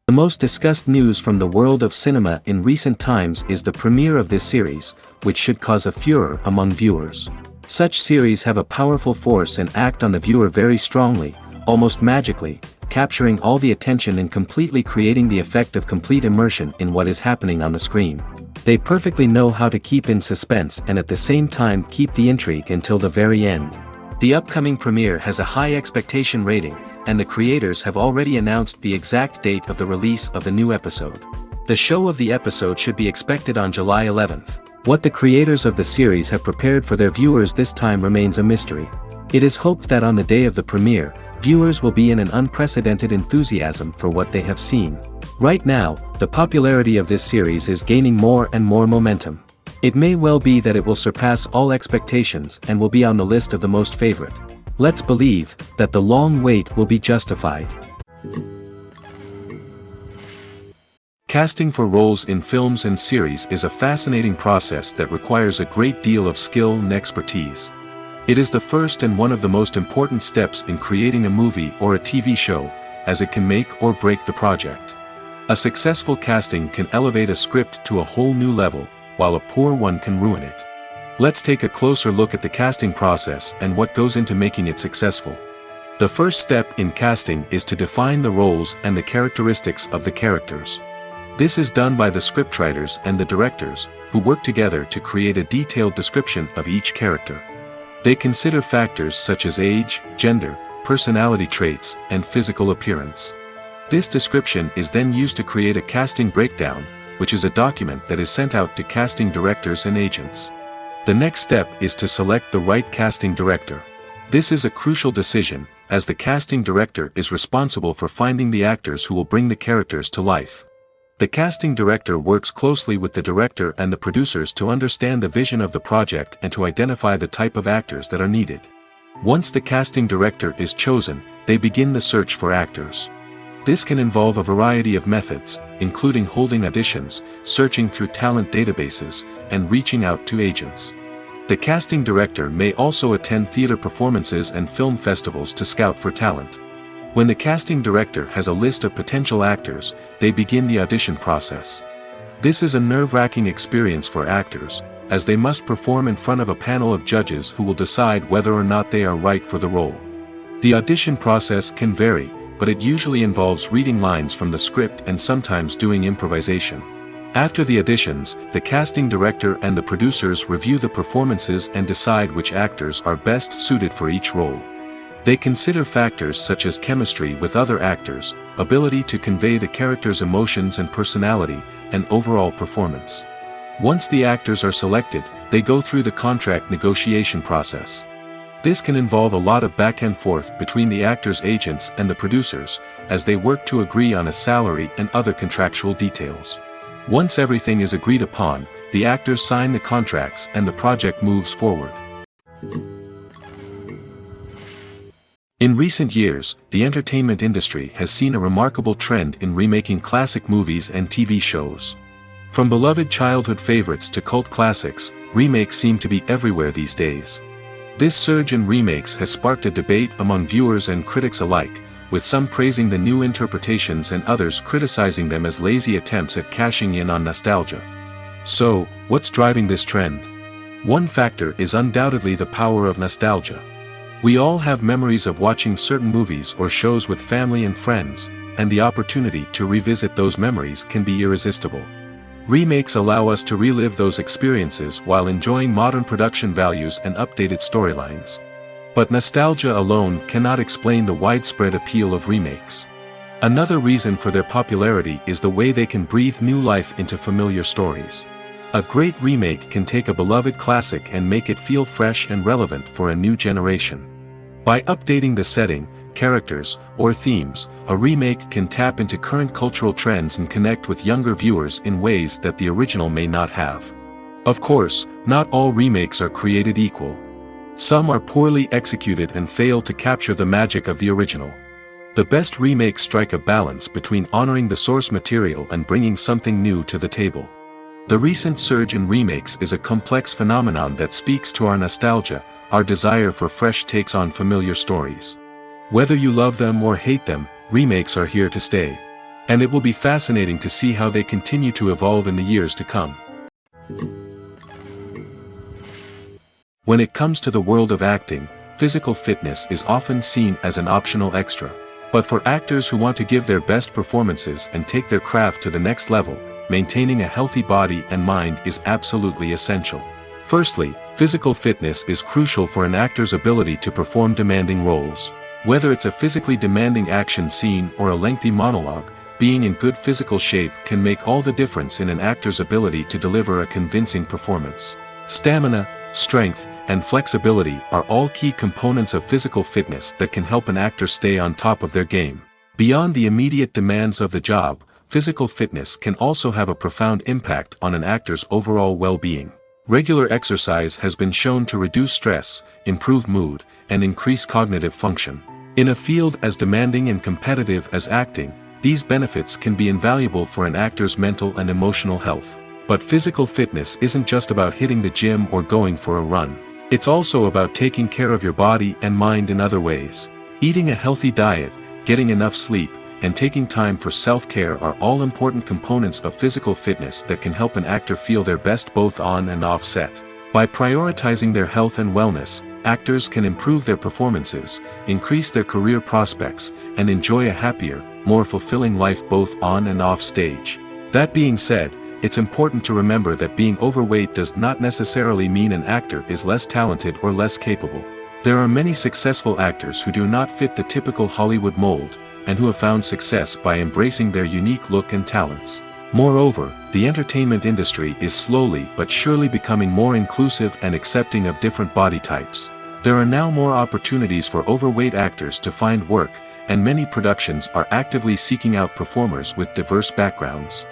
The most discussed news from the world of cinema in recent times is the premiere of this series, which should cause a furor among viewers. Such series have a powerful force and act on the viewer very strongly, almost magically, capturing all the attention and completely creating the effect of complete immersion in what is happening on the screen. They perfectly know how to keep in suspense and at the same time keep the intrigue until the very end. The upcoming premiere has a high expectation rating, and the creators have already announced the exact date of the release of the new episode. The show of the episode should be expected on July 11th. What the creators of the series have prepared for their viewers this time remains a mystery. It is hoped that on the day of the premiere, viewers will be in an unprecedented enthusiasm for what they have seen. Right now, the popularity of this series is gaining more and more momentum. It may well be that it will surpass all expectations and will be on the list of the most favorite. Let's believe that the long wait will be justified. Casting for roles in films and series is a fascinating process that requires a great deal of skill and expertise. It is the first and one of the most important steps in creating a movie or a TV show, as it can make or break the project. A successful casting can elevate a script to a whole new level, while a poor one can ruin it. Let's take a closer look at the casting process and what goes into making it successful. The first step in casting is to define the roles and the characteristics of the characters. This is done by the scriptwriters and the directors, who work together to create a detailed description of each character. They consider factors such as age, gender, personality traits, and physical appearance. This description is then used to create a casting breakdown, which is a document that is sent out to casting directors and agents. The next step is to select the right casting director. This is a crucial decision, as the casting director is responsible for finding the actors who will bring the characters to life. The casting director works closely with the director and the producers to understand the vision of the project and to identify the type of actors that are needed. Once the casting director is chosen, they begin the search for actors. This can involve a variety of methods, including holding auditions, searching through talent databases, and reaching out to agents. The casting director may also attend theater performances and film festivals to scout for talent. When the casting director has a list of potential actors, they begin the audition process. This is a nerve-wracking experience for actors, as they must perform in front of a panel of judges who will decide whether or not they are right for the role. The audition process can vary, but it usually involves reading lines from the script and sometimes doing improvisation. After the auditions, the casting director and the producers review the performances and decide which actors are best suited for each role. They consider factors such as chemistry with other actors, ability to convey the character's emotions and personality, and overall performance. Once the actors are selected, they go through the contract negotiation process. This can involve a lot of back and forth between the actors' agents and the producers, as they work to agree on a salary and other contractual details. Once everything is agreed upon, the actors sign the contracts and the project moves forward. In recent years, the entertainment industry has seen a remarkable trend in remaking classic movies and TV shows. From beloved childhood favorites to cult classics, remakes seem to be everywhere these days. This surge in remakes has sparked a debate among viewers and critics alike, with some praising the new interpretations and others criticizing them as lazy attempts at cashing in on nostalgia. So, what's driving this trend? One factor is undoubtedly the power of nostalgia. We all have memories of watching certain movies or shows with family and friends, and the opportunity to revisit those memories can be irresistible. Remakes allow us to relive those experiences while enjoying modern production values and updated storylines. But nostalgia alone cannot explain the widespread appeal of remakes. Another reason for their popularity is the way they can breathe new life into familiar stories. A great remake can take a beloved classic and make it feel fresh and relevant for a new generation. By updating the setting, characters, or themes, a remake can tap into current cultural trends and connect with younger viewers in ways that the original may not have. Of course, not all remakes are created equal. Some are poorly executed and fail to capture the magic of the original. The best remakes strike a balance between honoring the source material and bringing something new to the table. The recent surge in remakes is a complex phenomenon that speaks to our nostalgia, our desire for fresh takes on familiar stories. Whether you love them or hate them, remakes are here to stay. And it will be fascinating to see how they continue to evolve in the years to come. When it comes to the world of acting, physical fitness is often seen as an optional extra. But for actors who want to give their best performances and take their craft to the next level, maintaining a healthy body and mind is absolutely essential. Firstly, physical fitness is crucial for an actor's ability to perform demanding roles. Whether it's a physically demanding action scene or a lengthy monologue, being in good physical shape can make all the difference in an actor's ability to deliver a convincing performance. Stamina, strength, and flexibility are all key components of physical fitness that can help an actor stay on top of their game. Beyond the immediate demands of the job, physical fitness can also have a profound impact on an actor's overall well-being. Regular exercise has been shown to reduce stress, improve mood, and increase cognitive function. In a field as demanding and competitive as acting, these benefits can be invaluable for an actor's mental and emotional health. But physical fitness isn't just about hitting the gym or going for a run. It's also about taking care of your body and mind in other ways. Eating a healthy diet, getting enough sleep, and taking time for self-care are all important components of physical fitness that can help an actor feel their best both on and off set. By prioritizing their health and wellness, actors can improve their performances, increase their career prospects, and enjoy a happier, more fulfilling life both on and off stage. That being said, it's important to remember that being overweight does not necessarily mean an actor is less talented or less capable. There are many successful actors who do not fit the typical Hollywood mold, and who have found success by embracing their unique look and talents. Moreover, the entertainment industry is slowly but surely becoming more inclusive and accepting of different body types. There are now more opportunities for overweight actors to find work, and many productions are actively seeking out performers with diverse backgrounds.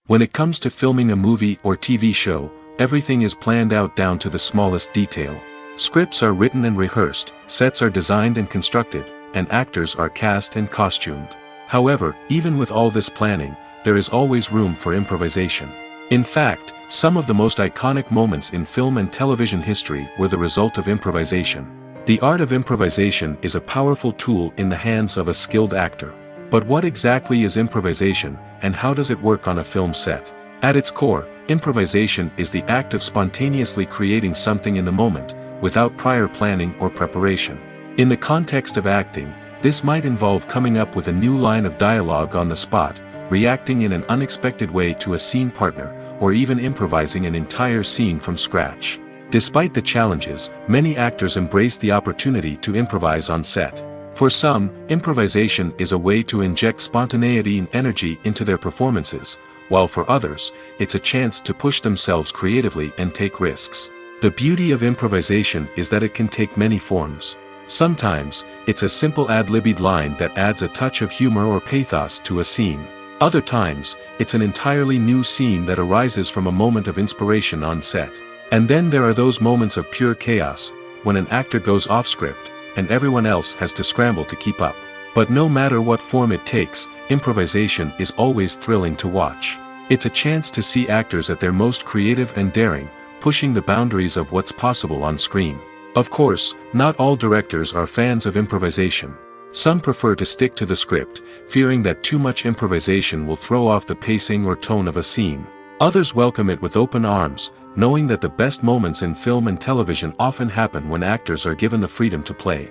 When it comes to filming a movie or TV show, everything is planned out down to the smallest detail. Scripts are written and rehearsed, sets are designed and constructed, and actors are cast and costumed. However, even with all this planning, there is always room for improvisation. In fact, some of the most iconic moments in film and television history were the result of improvisation. The art of improvisation is a powerful tool in the hands of a skilled actor. But what exactly is improvisation, and how does it work on a film set? At its core, improvisation is the act of spontaneously creating something in the moment, without prior planning or preparation. In the context of acting, this might involve coming up with a new line of dialogue on the spot, reacting in an unexpected way to a scene partner, or even improvising an entire scene from scratch. Despite the challenges, many actors embrace the opportunity to improvise on set. For some, improvisation is a way to inject spontaneity and energy into their performances, while for others, it's a chance to push themselves creatively and take risks. The beauty of improvisation is that it can take many forms. Sometimes, it's a simple ad-libbed line that adds a touch of humor or pathos to a scene. Other times, it's an entirely new scene that arises from a moment of inspiration on set. And then there are those moments of pure chaos, when an actor goes off script, and everyone else has to scramble to keep up. But no matter what form it takes, improvisation is always thrilling to watch. It's a chance to see actors at their most creative and daring, pushing the boundaries of what's possible on screen. Of course, not all directors are fans of improvisation. Some prefer to stick to the script, fearing that too much improvisation will throw off the pacing or tone of a scene. Others welcome it with open arms, knowing that the best moments in film and television often happen when actors are given the freedom to play.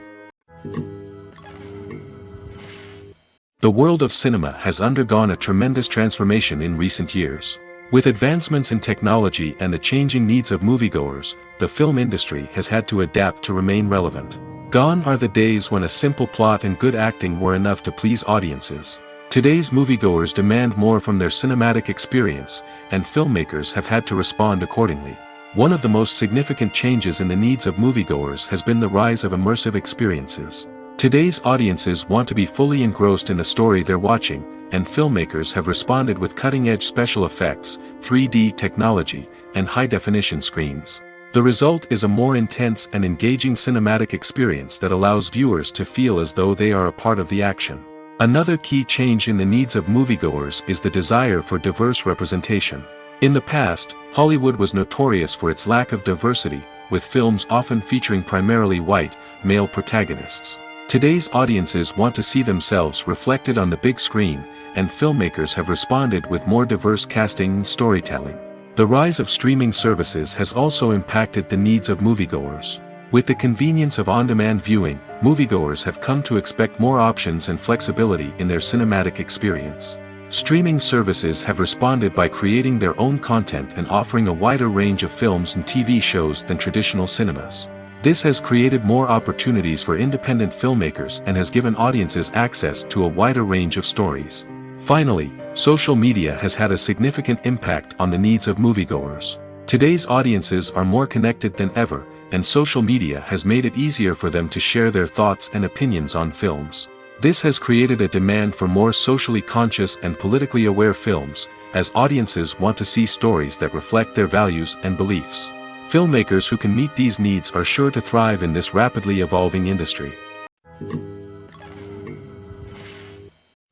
The world of cinema has undergone a tremendous transformation in recent years. With advancements in technology and the changing needs of moviegoers, the film industry has had to adapt to remain relevant. Gone are the days when a simple plot and good acting were enough to please audiences. Today's moviegoers demand more from their cinematic experience, and filmmakers have had to respond accordingly. One of the most significant changes in the needs of moviegoers has been the rise of immersive experiences. Today's audiences want to be fully engrossed in the story they're watching, and filmmakers have responded with cutting-edge special effects, 3D technology, and high-definition screens. The result is a more intense and engaging cinematic experience that allows viewers to feel as though they are a part of the action. Another key change in the needs of moviegoers is the desire for diverse representation. In the past, Hollywood was notorious for its lack of diversity, with films often featuring primarily white, male protagonists. Today's audiences want to see themselves reflected on the big screen, and filmmakers have responded with more diverse casting and storytelling. The rise of streaming services has also impacted the needs of moviegoers. With the convenience of on-demand viewing, moviegoers have come to expect more options and flexibility in their cinematic experience. Streaming services have responded by creating their own content and offering a wider range of films and TV shows than traditional cinemas. This has created more opportunities for independent filmmakers and has given audiences access to a wider range of stories. Finally, social media has had a significant impact on the needs of moviegoers. Today's audiences are more connected than ever, and social media has made it easier for them to share their thoughts and opinions on films. This has created a demand for more socially conscious and politically aware films, as audiences want to see stories that reflect their values and beliefs. Filmmakers who can meet these needs are sure to thrive in this rapidly evolving industry.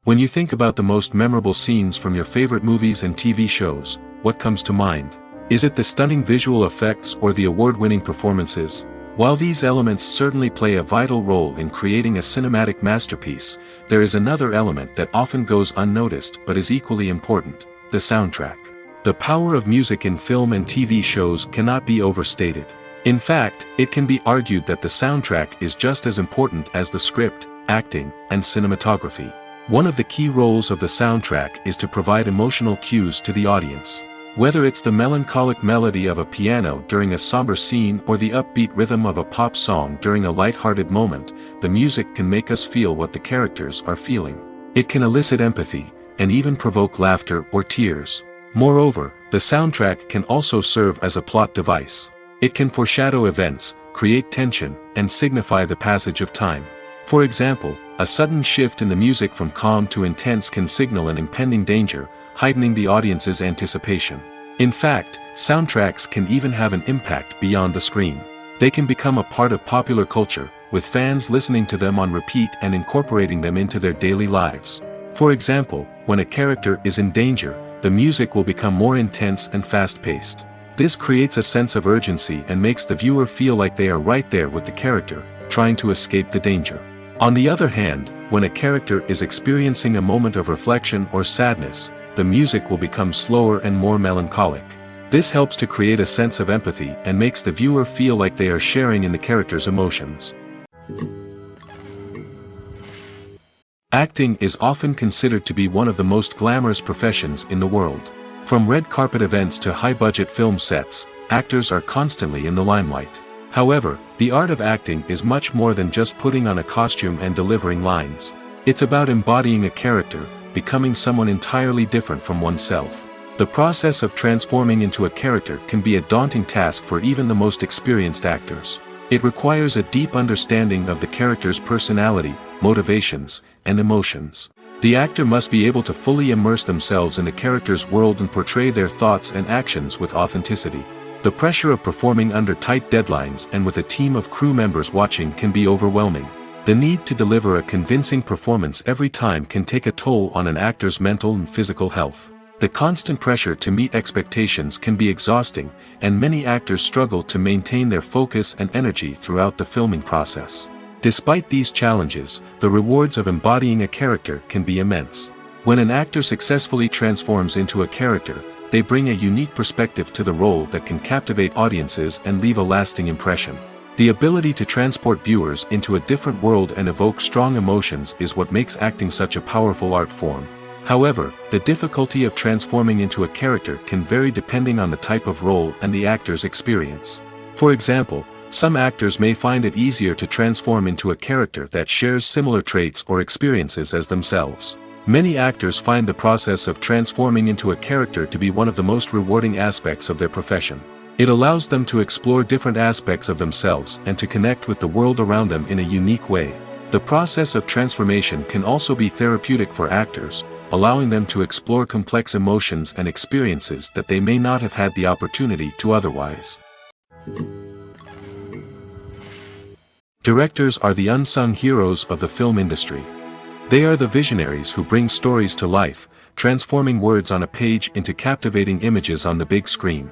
When you think about the most memorable scenes from your favorite movies and TV shows, what comes to mind? Is it the stunning visual effects or the award-winning performances? While these elements certainly play a vital role in creating a cinematic masterpiece, there is another element that often goes unnoticed but is equally important: the soundtrack. The power of music in film and TV shows cannot be overstated. In fact, it can be argued that the soundtrack is just as important as the script, acting, and cinematography. One of the key roles of the soundtrack is to provide emotional cues to the audience. Whether it's the melancholic melody of a piano during a somber scene or the upbeat rhythm of a pop song during a light-hearted moment, the music can make us feel what the characters are feeling. It can elicit empathy, and even provoke laughter or tears. Moreover, the soundtrack can also serve as a plot device. It can foreshadow events, create tension, and signify the passage of time. For example, a sudden shift in the music from calm to intense can signal an impending danger, heightening the audience's anticipation. In fact, soundtracks can even have an impact beyond the screen. They can become a part of popular culture, with fans listening to them on repeat and incorporating them into their daily lives. For example, when a character is in danger, the music will become more intense and fast-paced. This creates a sense of urgency and makes the viewer feel like they are right there with the character, trying to escape the danger. On the other hand, when a character is experiencing a moment of reflection or sadness, the music will become slower and more melancholic. This helps to create a sense of empathy and makes the viewer feel like they are sharing in the character's emotions. Acting is often considered to be one of the most glamorous professions in the world. From red carpet events to high-budget film sets, actors are constantly in the limelight. However, the art of acting is much more than just putting on a costume and delivering lines. It's about embodying a character, becoming someone entirely different from oneself. The process of transforming into a character can be a daunting task for even the most experienced actors. It requires a deep understanding of the character's personality, motivations, and emotions. The actor must be able to fully immerse themselves in the character's world and portray their thoughts and actions with authenticity. The pressure of performing under tight deadlines and with a team of crew members watching can be overwhelming. The need to deliver a convincing performance every time can take a toll on an actor's mental and physical health. The constant pressure to meet expectations can be exhausting, and many actors struggle to maintain their focus and energy throughout the filming process. Despite these challenges, the rewards of embodying a character can be immense. When an actor successfully transforms into a character, they bring a unique perspective to the role that can captivate audiences and leave a lasting impression. The ability to transport viewers into a different world and evoke strong emotions is what makes acting such a powerful art form. However, the difficulty of transforming into a character can vary depending on the type of role and the actor's experience. For example, some actors may find it easier to transform into a character that shares similar traits or experiences as themselves. Many actors find the process of transforming into a character to be one of the most rewarding aspects of their profession. It allows them to explore different aspects of themselves and to connect with the world around them in a unique way. The process of transformation can also be therapeutic for actors, allowing them to explore complex emotions and experiences that they may not have had the opportunity to otherwise. Directors are the unsung heroes of the film industry. They are the visionaries who bring stories to life, transforming words on a page into captivating images on the big screen.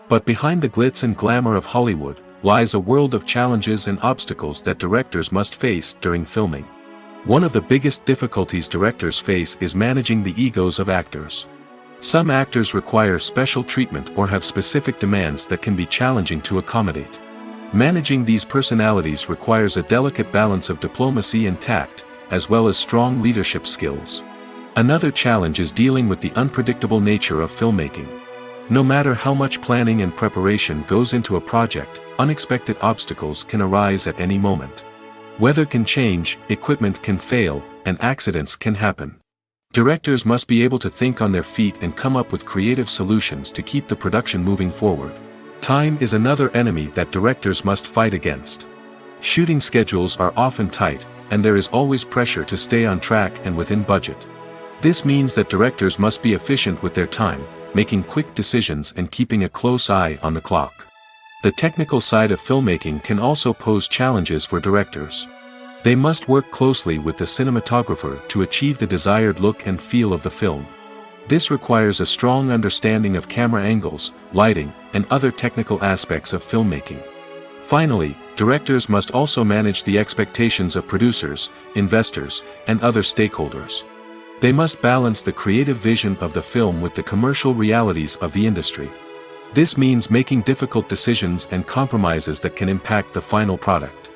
But behind the glitz and glamour of Hollywood lies a world of challenges and obstacles that directors must face during filming. One of the biggest difficulties directors face is managing the egos of actors. Some actors require special treatment or have specific demands that can be challenging to accommodate. Managing these personalities requires a delicate balance of diplomacy and tact, as well as strong leadership skills. Another challenge is dealing with the unpredictable nature of filmmaking. No matter how much planning and preparation goes into a project, unexpected obstacles can arise at any moment. Weather can change, equipment can fail, and accidents can happen. Directors must be able to think on their feet and come up with creative solutions to keep the production moving forward. Time is another enemy that directors must fight against. Shooting schedules are often tight, and there is always pressure to stay on track and within budget. This means that directors must be efficient with their time, making quick decisions and keeping a close eye on the clock. The technical side of filmmaking can also pose challenges for directors. They must work closely with the cinematographer to achieve the desired look and feel of the film. This requires a strong understanding of camera angles, lighting, and other technical aspects of filmmaking. Finally, directors must also manage the expectations of producers, investors, and other stakeholders. They must balance the creative vision of the film with the commercial realities of the industry. This means making difficult decisions and compromises that can impact the final product.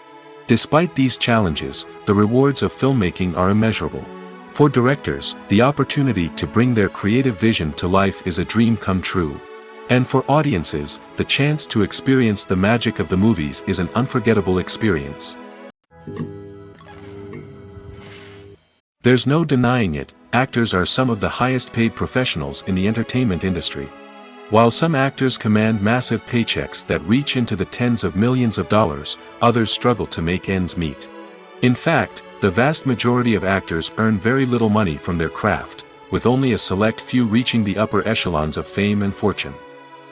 Despite these challenges, the rewards of filmmaking are immeasurable. For directors, the opportunity to bring their creative vision to life is a dream come true. And for audiences, the chance to experience the magic of the movies is an unforgettable experience. There's no denying it, actors are some of the highest paid professionals in the entertainment industry. While some actors command massive paychecks that reach into the tens of millions of dollars, others struggle to make ends meet. In fact, the vast majority of actors earn very little money from their craft, with only a select few reaching the upper echelons of fame and fortune.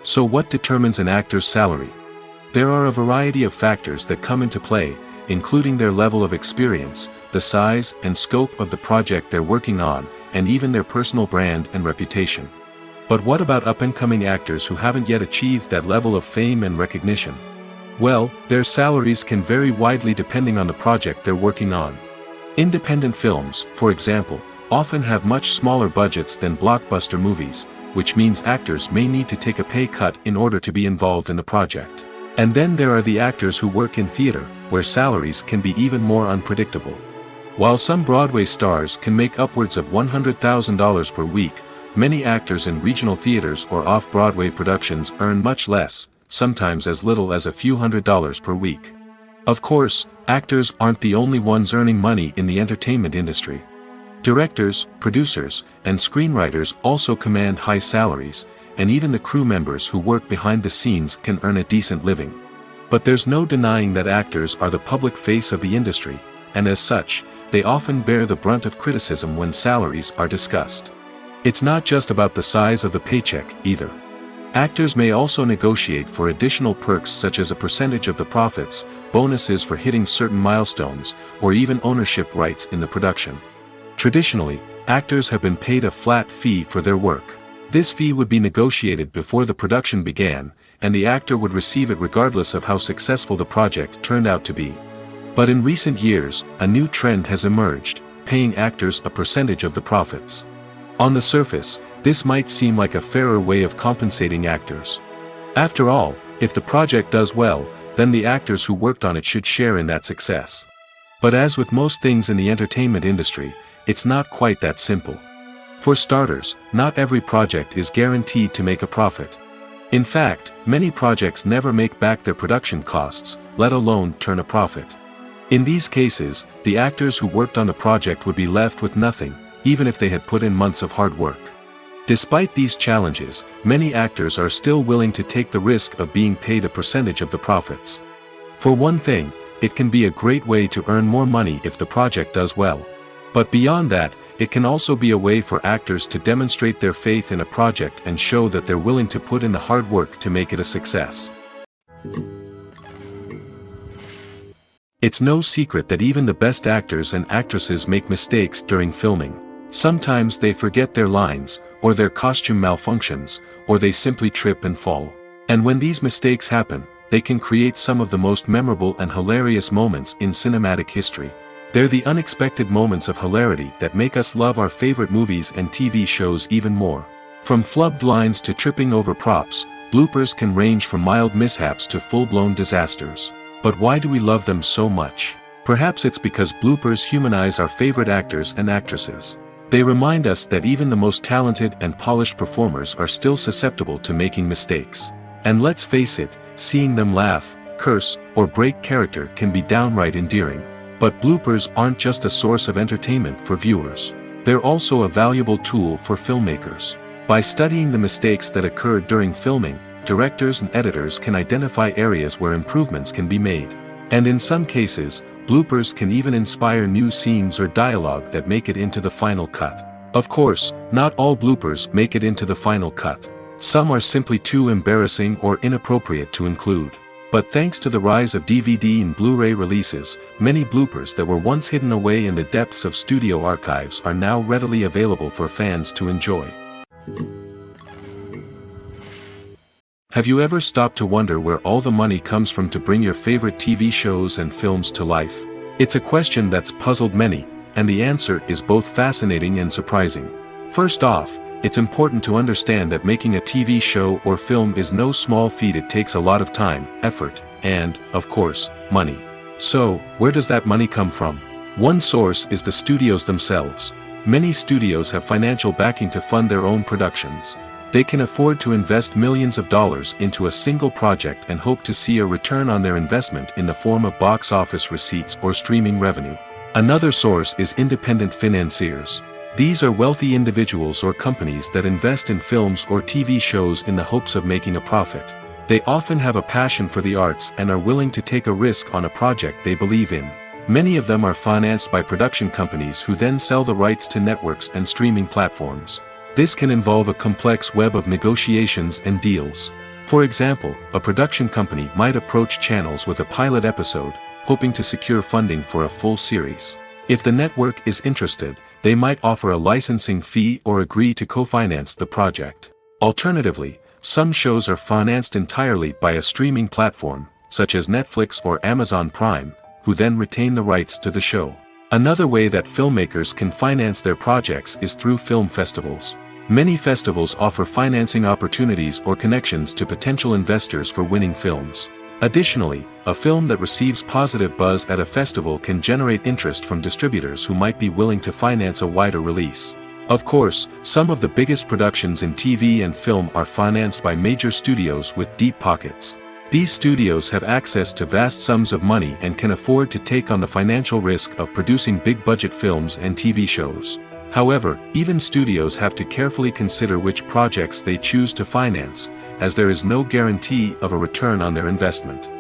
So what determines an actor's salary? There are a variety of factors that come into play, including their level of experience, the size and scope of the project they're working on, and even their personal brand and reputation. But what about up-and-coming actors who haven't yet achieved that level of fame and recognition? Well, their salaries can vary widely depending on the project they're working on. Independent films, for example, often have much smaller budgets than blockbuster movies, which means actors may need to take a pay cut in order to be involved in the project. And then there are the actors who work in theater, where salaries can be even more unpredictable. While some Broadway stars can make upwards of $100,000 per week, many actors in regional theaters or off-Broadway productions earn much less, sometimes as little as a few $100s per week. Of course, actors aren't the only ones earning money in the entertainment industry. Directors, producers, and screenwriters also command high salaries, and even the crew members who work behind the scenes can earn a decent living. But there's no denying that actors are the public face of the industry, and as such, they often bear the brunt of criticism when salaries are discussed. It's not just about the size of the paycheck, either. Actors may also negotiate for additional perks such as a percentage of the profits, bonuses for hitting certain milestones, or even ownership rights in the production. Traditionally, actors have been paid a flat fee for their work. This fee would be negotiated before the production began, and the actor would receive it regardless of how successful the project turned out to be. But in recent years, a new trend has emerged, paying actors a percentage of the profits. On the surface, this might seem like a fairer way of compensating actors. After all, if the project does well, then the actors who worked on it should share in that success. But as with most things in the entertainment industry, it's not quite that simple. For starters, not every project is guaranteed to make a profit. In fact, many projects never make back their production costs, let alone turn a profit. In these cases, the actors who worked on the project would be left with nothing, even if they had put in months of hard work. Despite these challenges, many actors are still willing to take the risk of being paid a percentage of the profits. For one thing, it can be a great way to earn more money if the project does well. But beyond that, it can also be a way for actors to demonstrate their faith in a project and show that they're willing to put in the hard work to make it a success. It's no secret that even the best actors and actresses make mistakes during filming. Sometimes they forget their lines, or their costume malfunctions, or they simply trip and fall. And when these mistakes happen, they can create some of the most memorable and hilarious moments in cinematic history. They're the unexpected moments of hilarity that make us love our favorite movies and TV shows even more. From flubbed lines to tripping over props, bloopers can range from mild mishaps to full-blown disasters. But why do we love them so much? Perhaps it's because bloopers humanize our favorite actors and actresses. They remind us that even the most talented and polished performers are still susceptible to making mistakes. And let's face it, seeing them laugh, curse, or break character can be downright endearing. But bloopers aren't just a source of entertainment for viewers. They're also a valuable tool for filmmakers. By studying the mistakes that occurred during filming, directors and editors can identify areas where improvements can be made. And in some cases, bloopers can even inspire new scenes or dialogue that make it into the final cut. Of course, not all bloopers make it into the final cut. Some are simply too embarrassing or inappropriate to include. But thanks to the rise of DVD and Blu-ray releases, many bloopers that were once hidden away in the depths of studio archives are now readily available for fans to enjoy. Have you ever stopped to wonder where all the money comes from to bring your favorite TV shows and films to life? It's a question that's puzzled many, and the answer is both fascinating and surprising. First off, it's important to understand that making a TV show or film is no small feat. It takes a lot of time, effort, and, of course, money. So, where does that money come from? One source is the studios themselves. Many studios have financial backing to fund their own productions. They can afford to invest millions of dollars into a single project and hope to see a return on their investment in the form of box office receipts or streaming revenue. Another source is independent financiers. These are wealthy individuals or companies that invest in films or TV shows in the hopes of making a profit. They often have a passion for the arts and are willing to take a risk on a project they believe in. Many of them are financed by production companies who then sell the rights to networks and streaming platforms. This can involve a complex web of negotiations and deals. For example, a production company might approach channels with a pilot episode, hoping to secure funding for a full series. If the network is interested, they might offer a licensing fee or agree to co-finance the project. Alternatively, some shows are financed entirely by a streaming platform, such as Netflix or Amazon Prime, who then retain the rights to the show. Another way that filmmakers can finance their projects is through film festivals. Many festivals offer financing opportunities or connections to potential investors for winning films. Additionally, a film that receives positive buzz at a festival can generate interest from distributors who might be willing to finance a wider release. Of course, some of the biggest productions in TV and film are financed by major studios with deep pockets. These studios have access to vast sums of money and can afford to take on the financial risk of producing big-budget films and TV shows. However, even studios have to carefully consider which projects they choose to finance, as there is no guarantee of a return on their investment.